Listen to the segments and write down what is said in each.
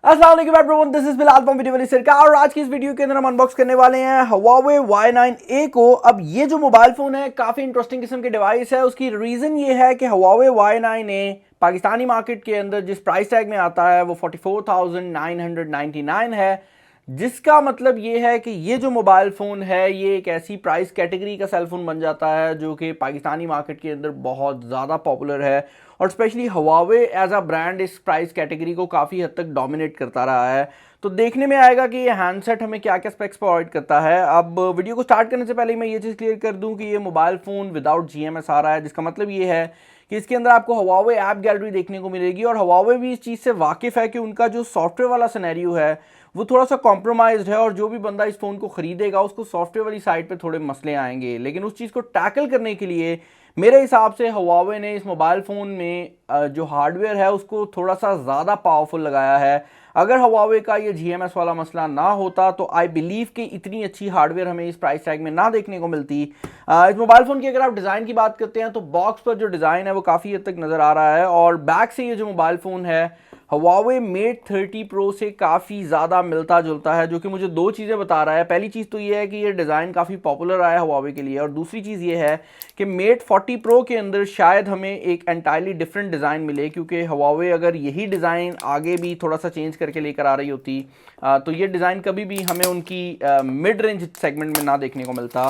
अस्सलाम वालेकुम everyone, this is Bilal from VideoWaliSarkar और आज की इस वीडियो के अंदर हम अनबॉक्स करने वाले हैं Huawei Y9a को। अब ये जो मोबाइल फोन है काफी इंटरेस्टिंग किस्म के डिवाइस है। उसकी रीजन ये है कि Huawei Y9a पाकिस्तानी मार्केट के अंदर जिस प्राइस टैग में आता है वो 44,999 है, जिसका मतलब ये है कि ये जो मोबाइल फ़ोन है ये एक ऐसी प्राइस कैटेगरी का सेल फोन बन जाता है जो कि पाकिस्तानी मार्केट के अंदर बहुत ज़्यादा पॉपुलर है और specially Huawei as a brand इस प्राइस कैटेगरी को काफ़ी हद तक डोमिनेट करता रहा है। तो देखने में आएगा कि ये हैंडसेट हमें क्या क्या स्पेक्स प्रोवाइड करता है। अब वीडियो को स्टार्ट करने से पहले मैं ये चीज़ क्लियर कर दूं कि ये मोबाइल फ़ोन विदाउट GMS आ रहा है, जिसका मतलब ये है कि इसके अंदर आपको Huawei ऐप गैलरी देखने को मिलेगी और Huawei भी इस चीज़ से वाकिफ़ है कि उनका जो सॉफ्टवेयर वाला सिनेरियो है वो थोड़ा सा कॉम्प्रोमाइज्ड है और जो भी बंदा इस फ़ोन को ख़रीदेगा उसको सॉफ्टवेयर वाली साइड पे थोड़े मसले आएंगे। लेकिन उस चीज़ को टैकल करने के लिए मेरे हिसाब से Huawei ने इस मोबाइल फ़ोन में जो हार्डवेयर है उसको थोड़ा सा ज़्यादा पावरफुल लगाया है। अगर Huawei का ये GMS वाला मसला ना होता तो आई बिलीव कि इतनी अच्छी हार्डवेयर हमें इस प्राइस टैग में ना देखने को मिलती। इस मोबाइल फ़ोन की अगर आप डिज़ाइन की बात करते हैं तो बॉक्स पर जो डिज़ाइन है वो काफ़ी हद तक नज़र आ रहा है और बैक से ये जो मोबाइल फ़ोन है Huawei Mate 30 Pro से काफ़ी ज़्यादा मिलता जुलता है, जो कि मुझे दो चीज़ें बता रहा है। पहली चीज़ तो ये है कि ये डिज़ाइन काफ़ी पॉपुलर आया Huawei के लिए और दूसरी चीज़ ये है कि Mate 40 Pro के अंदर शायद हमें एक एंटायरली डिफरेंट डिज़ाइन मिले, क्योंकि Huawei अगर यही डिज़ाइन आगे भी थोड़ा सा चेंज करके लेकर आ रही होती तो ये डिज़ाइन कभी भी हमें उनकी मिड रेंज सेगमेंट में ना देखने को मिलता।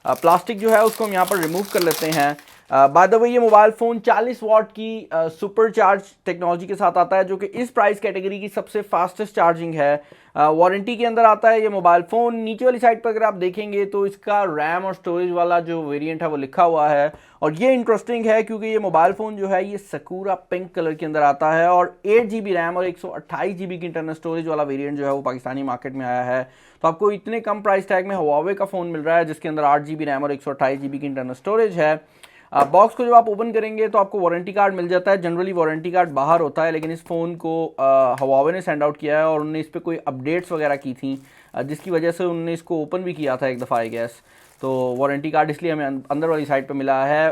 प्लास्टिक जो है उसको हम यहाँ पर रिमूव कर लेते हैं। बाय द वे ये मोबाइल फ़ोन 40 वाट की सुपर चार्ज टेक्नोलॉजी के साथ आता है, जो कि इस प्राइस कैटेगरी की सबसे फास्टेस्ट चार्जिंग है। वारंटी के अंदर आता है ये मोबाइल फ़ोन। नीचे वाली साइड पर अगर आप देखेंगे तो इसका रैम और स्टोरेज वाला जो वेरिएंट है वो लिखा हुआ है और ये इंटरेस्टिंग है क्योंकि ये मोबाइल फ़ोन जो है ये सकूरा पिंक कलर के अंदर आता है और 8 GB रैम और 128 GB की इंटरनल स्टोरेज वाला वेरिएंट जो है वो पाकिस्तानी मार्केट में आया है। तो आपको इतने कम प्राइस टैग में Huawei का फ़ोन मिल रहा है जिसके अंदर 8 GB रैम और 128 GB की इंटरनल स्टोरेज है। बॉक्स को जब आप ओपन करेंगे तो आपको वारंटी कार्ड मिल जाता है। जनरली वारंटी कार्ड बाहर होता है, लेकिन इस फ़ोन को Huawei ने सेंड आउट किया है और उन्होंने इस पर कोई अपडेट्स वगैरह की थी जिसकी वजह से उन्होंने इसको ओपन भी किया था एक दफ़ा आई गेस। तो वारंटी कार्ड इसलिए हमें अंदर वाली साइड पे मिला है।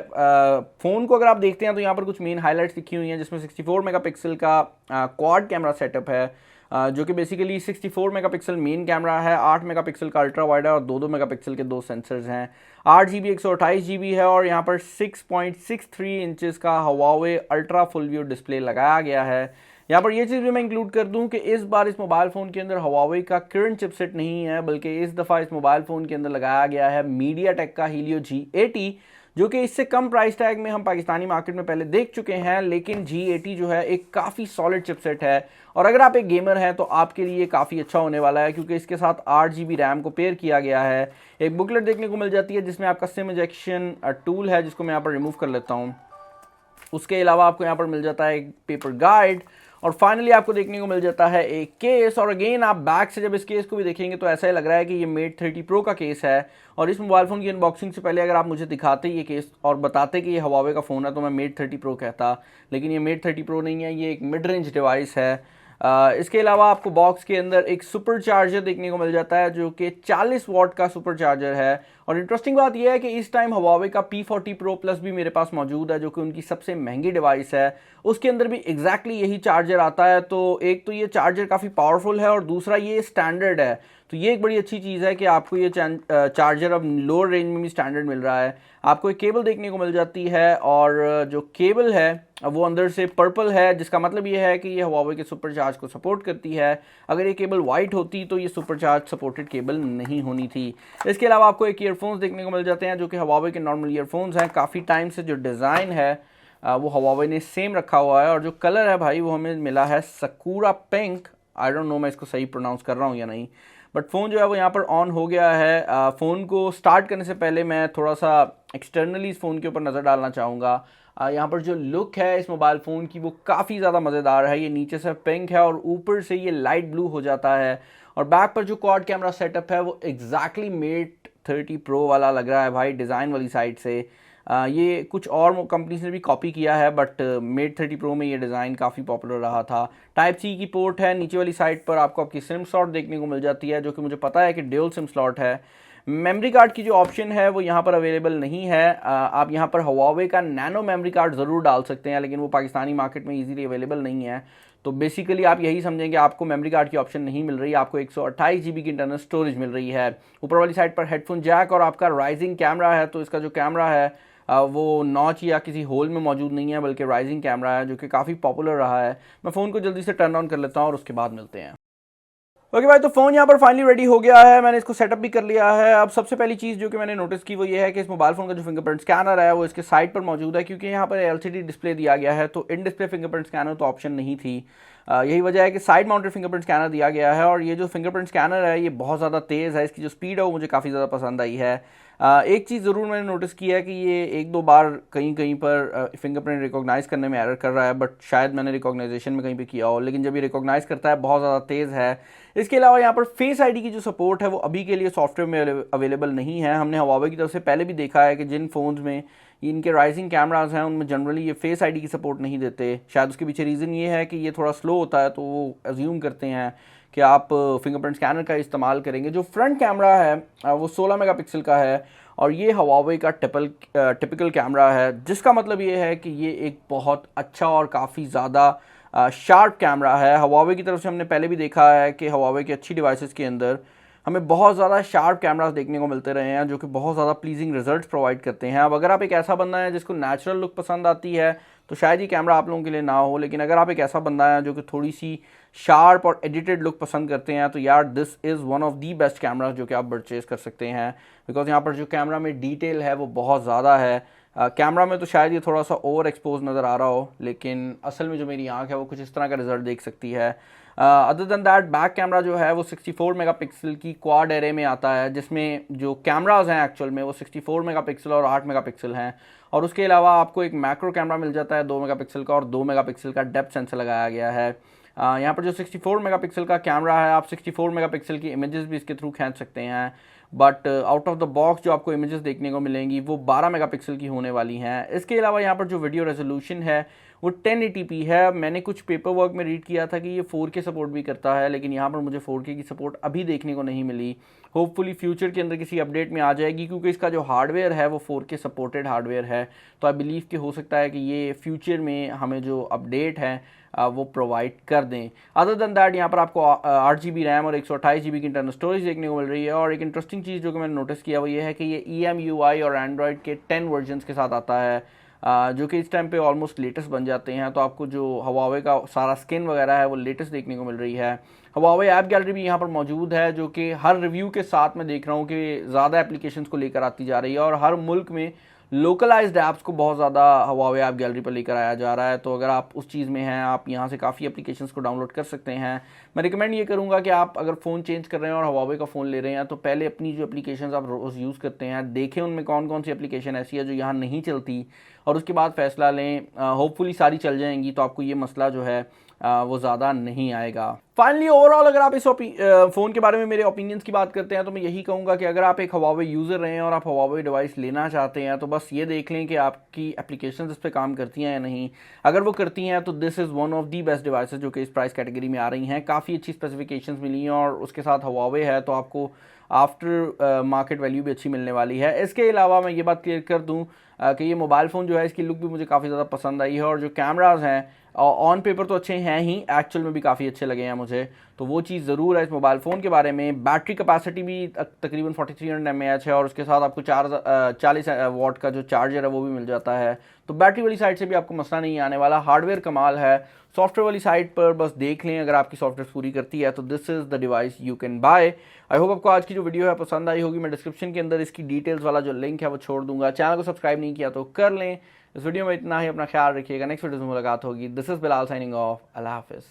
फ़ोन को अगर आप देखते हैं तो यहाँ पर कुछ मेन हाइलाइट्स लिखी हुई हैं, जिसमें 64 मेगापिक्सल का क्वाड कैमरा सेटअप है, जो कि बेसिकली 64 मेगापिक्सल मेन कैमरा है, 8 मेगापिक्सल का अल्ट्रा वाइड है और 2 मेगापिक्सल के दो सेंसर्स हैं। 8 GB 128 GB है और यहाँ पर 6.63 इंचेस का Huawei ultra full view display लगाया गया है। यहाँ पर ये चीज़ भी मैं इंक्लूड कर दूं कि इस बार इस मोबाइल फ़ोन के अंदर Huawei का करंट चिपसेट नहीं है, बल्कि इस दफ़ा इस मोबाइल फ़ोन के अंदर लगाया गया है Mediatek का Helio G80, जो कि इससे कम प्राइस टैग में हम पाकिस्तानी मार्केट में पहले देख चुके हैं। लेकिन G80 जो है एक काफ़ी सॉलिड चिपसेट है और अगर आप एक गेमर हैं तो आपके लिए काफ़ी अच्छा होने वाला है, क्योंकि इसके साथ 8 GB रैम को पेयर किया गया है। एक बुकलेट देखने को मिल जाती है जिसमें आपका सिम इंजेक्शन टूल है, जिसको मैं यहाँ पर रिमूव कर लेता हूँ। उसके अलावा आपको यहाँ पर मिल जाता है एक पेपर गाइड और फाइनली आपको देखने को मिल जाता है एक केस। और अगेन आप बैक से जब इस केस को भी देखेंगे तो ऐसा ही लग रहा है कि ये Mate 30 Pro का केस है। और इस मोबाइल फ़ोन की अनबॉक्सिंग से पहले अगर आप मुझे दिखाते ये केस और बताते कि ये Huawei का फ़ोन है तो मैं Mate 30 Pro कहता, लेकिन ये Mate 30 Pro नहीं है, ये एक मिड रेंज डिवाइस है। इसके अलावा आपको बॉक्स के अंदर एक सुपर चार्जर देखने को मिल जाता है जो कि 40 वाट का सुपर चार्जर है। और इंटरेस्टिंग बात यह है कि इस टाइम Huawei का P40 Pro Plus भी मेरे पास मौजूद है, जो कि उनकी सबसे महंगी डिवाइस है। उसके अंदर भी एग्जैक्टली यही चार्जर आता है। तो एक तो ये चार्जर काफ़ी पावरफुल है और दूसरा ये स्टैंडर्ड है। तो ये एक बड़ी अच्छी चीज़ है कि आपको ये चार्जर अब लोअर रेंज में भी स्टैंडर्ड मिल रहा है। आपको एक केबल देखने को मिल जाती है और जो केबल है वो अंदर से पर्पल है, जिसका मतलब ये है कि ये Huawei के सुपर चार्ज को सपोर्ट करती है। अगर ये केबल वाइट होती तो ये सुपर चार्ज सपोर्टेड केबल नहीं होनी थी। इसके अलावा आपको एक ईयरफोन्स देखने को मिल जाते हैं जो कि Huawei के नॉर्मल ईयरफोन्स हैं। काफ़ी टाइम से जो डिज़ाइन है वो Huawei ने सेम रखा हुआ है और जो कलर है भाई वो हमें मिला है सकूरा पिंक। आई डोंट नो मैं इसको सही प्रोनाउंस कर रहा हूँ या नहीं, बट फ़ोन जो है वो यहाँ पर ऑन हो गया है। फ़ोन को स्टार्ट करने से पहले मैं थोड़ा सा एक्सटर्नली इस फ़ोन के ऊपर नज़र डालना चाहूँगा। यहाँ पर जो लुक है इस मोबाइल फ़ोन की वो काफ़ी ज़्यादा मज़ेदार है। ये नीचे से पिंक है और ऊपर से ये लाइट ब्लू हो जाता है और बैक पर जो क्वाड कैमरा सेटअप है वो एग्जैक्टली Mate 30 Pro वाला लग रहा है भाई डिज़ाइन वाली साइड से। ये कुछ और कंपनीज ने भी कॉपी किया है, बट Mate 30 Pro में ये डिज़ाइन काफ़ी पॉपुलर रहा था। टाइप सी की पोर्ट है। नीचे वाली साइड पर आपको आपकी सिम स्लॉट देखने को मिल जाती है, जो कि मुझे पता है कि ड्यूल सिम स्लॉट है। मेमोरी कार्ड की जो ऑप्शन है वो यहाँ पर अवेलेबल नहीं है। आप यहाँ पर Huawei का नैनो मेमोरी कार्ड ज़रूर डाल सकते हैं, लेकिन वो पाकिस्तानी मार्केट में इजीली अवेलेबल नहीं है। तो बेसिकली आप यही समझेंगे आपको मेमोरी कार्ड की ऑप्शन नहीं मिल रही, आपको 128 जीबी की इंटरनल स्टोरेज मिल रही है। ऊपर वाली साइड पर हेडफोन जैक और आपका राइजिंग कैमरा है, तो इसका जो कैमरा है वो नॉच या किसी होल में मौजूद नहीं है, बल्कि राइजिंग कैमरा है जो कि काफ़ी पॉपुलर रहा है। मैं फ़ोन को जल्दी से टर्न ऑन कर लेता हूँ और उसके बाद मिलते हैं। ओके भाई, तो फ़ोन यहाँ पर फाइनली रेडी हो गया है, मैंने इसको सेटअप भी कर लिया है। अब सबसे पहली चीज़ जो कि मैंने नोटिस की वो ये है कि इस मोबाइल फ़ोन का जो फिंगरप्रिंट स्कैनर है वो इसके साइड पर मौजूद है, क्योंकि यहाँ पर एलसीडी डिस्प्ले दिया गया है, तो इन डिस्प्ले फिंगरप्रिंट स्कैनर तो ऑप्शन नहीं थी। यही वजह है कि साइड माउंटेड फिंगरप्रिंट स्कैनर दिया गया है। और ये जो फिंगरप्रिंट स्कैनर है ये बहुत ज़्यादा तेज़ है, इसकी जो स्पीड है वो मुझे काफ़ी ज़्यादा पसंद आई है। एक चीज़ ज़रूर मैंने नोटिस की है कि ये एक दो बार कहीं कहीं पर फिंगरप्रिंट रिकॉग्नाइज़ करने में एरर कर रहा है, बट शायद मैंने रिकॉग्नाइजेशन में कहीं पे किया हो, लेकिन जब ये रिकॉग्नाइज़ करता है बहुत ज़्यादा तेज़ है। इसके अलावा यहाँ पर फेस आईडी की जो सपोर्ट है वो अभी के लिए सॉफ्टवेयर में अवेलेबल नहीं है। हमने Huawei की तरफ से पहले भी देखा है कि जिन फ़ोन्स में इनके राइजिंग कैमराज हैं उनमें जनरली ये फेस आईडी की सपोर्ट नहीं देते। शायद उसके पीछे रीज़न ये है कि ये थोड़ा स्लो होता है, तो वो अज्यूम करते हैं कि आप फिंगरप्रिंट स्कैनर का इस्तेमाल करेंगे। जो फ्रंट कैमरा है वो 16 मेगापिक्सल का है, और ये Huawei का टिपिकल कैमरा है, जिसका मतलब ये है कि ये एक बहुत अच्छा और काफ़ी ज़्यादा शार्प कैमरा है। Huawei की तरफ से हमने पहले भी देखा है कि Huawei की अच्छी डिवाइसेस के अंदर हमें बहुत ज़्यादा शार्प कैमरास देखने को मिलते रहे हैं, जो कि बहुत ज़्यादा प्लीजिंग रिजल्ट्स प्रोवाइड करते हैं। अब अगर आप एक ऐसा बंदा है जिसको नेचुरल लुक पसंद आती है तो शायद ये कैमरा आप लोगों के लिए ना हो, लेकिन अगर आप एक ऐसा बंदा है जो कि थोड़ी सी शार्प और एडिटेड लुक पसंद करते हैं तो यार this is one of the best camera जो कि आप परचेज़ कर सकते हैं। बिकॉज यहाँ पर जो कैमरा में डिटेल है वो बहुत ज़्यादा है। कैमरा में तो शायद ये थोड़ा सा ओवर एक्सपोज नज़र आ रहा हो, लेकिन असल में जो मेरी आंख है वो कुछ इस तरह का रिजल्ट देख सकती है। Other than that back camera जो है वो 64 मेगापिक्सल की क्वाड एरे में आता है, जिसमें जो कैमराज हैं एक्चुअल में वो 64 मेगापिक्सल और 8 मेगापिक्सल हैं। और उसके अलावा आपको एक मैक्रो कैमरा मिल जाता है 2 मेगापिक्सल का, और 2 मेगापिक्सल का डेप्थ सेंसर लगाया गया है। यहाँ पर जो 64 मेगापिक्सल का कैमरा है, आप 64 मेगापिक्सल की इमेजेस भी इसके थ्रू खींच सकते हैं, but out of the box जो आपको इमेजेस देखने को मिलेंगी वो 12 मेगापिक्सल की होने वाली हैं। इसके अलावा यहाँ पर जो वीडियो रेजोल्यूशन है वो 1080p है। मैंने कुछ पेपर वर्क में रीड किया था कि ये 4K सपोर्ट भी करता है, लेकिन यहाँ पर मुझे 4K की सपोर्ट अभी देखने को नहीं मिली। होपफुली फ्यूचर के अंदर किसी अपडेट में आ जाएगी, क्योंकि इसका जो हार्डवेयर है वो 4K सपोर्टेड हार्डवेयर है, तो आई बिलीव कि हो सकता है कि ये फ्यूचर में हमें जो अपडेट है वो प्रोवाइड कर दें। अदर देन दैट यहाँ पर आपको 8 GB रैम और 128 GB की इंटरनल स्टोरेज देखने को मिल रही है। और एक इंटरेस्टिंग चीज़ जो कि मैंने नोटिस किया वो ये है कि ये EMUI और एंड्रॉयड के 10 वर्जन्स के साथ आता है, जो कि इस टाइम पे ऑलमोस्ट लेटेस्ट बन जाते हैं। तो आपको जो Huawei का सारा स्किन वगैरह है वो लेटेस्ट देखने को मिल रही है। Huawei ऐप गैलरी भी यहाँ पर मौजूद है, जो कि हर रिव्यू के साथ मैं देख रहा हूँ कि ज़्यादा एप्लीकेशंस को लेकर आती जा रही है, और हर मुल्क में लोकलाइज्ड ऐप्स को बहुत ज़्यादा Huawei ऐप गैलरी पर लेकर आया जा रहा है। तो अगर आप उस चीज़ में हैं, आप यहाँ से काफ़ी एप्लीकेशंस को डाउनलोड कर सकते हैं। मैं रिकमेंड ये करूँगा कि आप अगर फ़ोन चेंज कर रहे हैं और Huawei का फ़ोन ले रहे हैं तो पहले अपनी जो एप्लीकेशंस आप रोज़ यूज़ करते हैं देखें उनमें कौन कौन सी एप्लीकेशन ऐसी है जो यहाँ नहीं चलती, और उसके बाद फ़ैसला लें। होपफुली सारी चल जाएंगी तो आपको ये मसला जो है वो ज़्यादा नहीं आएगा। फाइनली ओवरऑल अगर आप इस फ़ोन के बारे में मेरे ओपिनियंस की बात करते हैं तो मैं यही कहूँगा कि अगर आप एक Huawei यूज़र रहे हैं और आप Huawei डिवाइस लेना चाहते हैं तो बस ये देख लें कि आपकी एप्लीकेशंस इस पर काम करती हैं या नहीं। अगर वो करती हैं तो this is one of the best devices जो कि इस प्राइस कैटेगरी में आ रही हैं। काफ़ी अच्छी स्पेसिफिकेशंस मिली हैं, और उसके साथ Huawei है तो आपको आफ्टर मार्केट वैल्यू भी अच्छी मिलने वाली है। इसके अलावा मैं ये बात क्लियर कर दूँ कि ये मोबाइल फ़ोन जो है इसकी लुक भी मुझे काफ़ी ज़्यादा पसंद आई है, और जो कैमराज हैं ऑन पेपर तो अच्छे हैं ही, एक्चुअल में भी काफ़ी अच्छे लगे हैं मुझे। तो वो चीज़ ज़रूर है इस मोबाइल फ़ोन के बारे में। बैटरी कैपेसिटी भी तकरीबन 4300 mAh है, और उसके साथ आपको 40 वाट का जो चार्जर है वो भी मिल जाता है। तो बैटरी वाली साइड से भी आपको मसला नहीं आने वाला। हार्डवेयर कमाल है। सॉफ्टवेयर वाली साइड पर बस देख लें, अगर आपकी सॉफ्टवेयर पूरी करती है तो this is the device you can buy. I hope आपको आज की जो वीडियो है पसंद आई होगी। मैं डिस्क्रिप्शन के अंदर इसकी डिटेल्स वाला जो लिंक है वो छोड़ दूंगा। चैनल को सब्सक्राइब नहीं किया तो कर लें। इस वीडियो में इतना ही। अपना ख्याल रखिएगा। नेक्स्ट वीडियो में मुलाकात होगी। This is Bilal signing off. अल्लाह हाफिज़।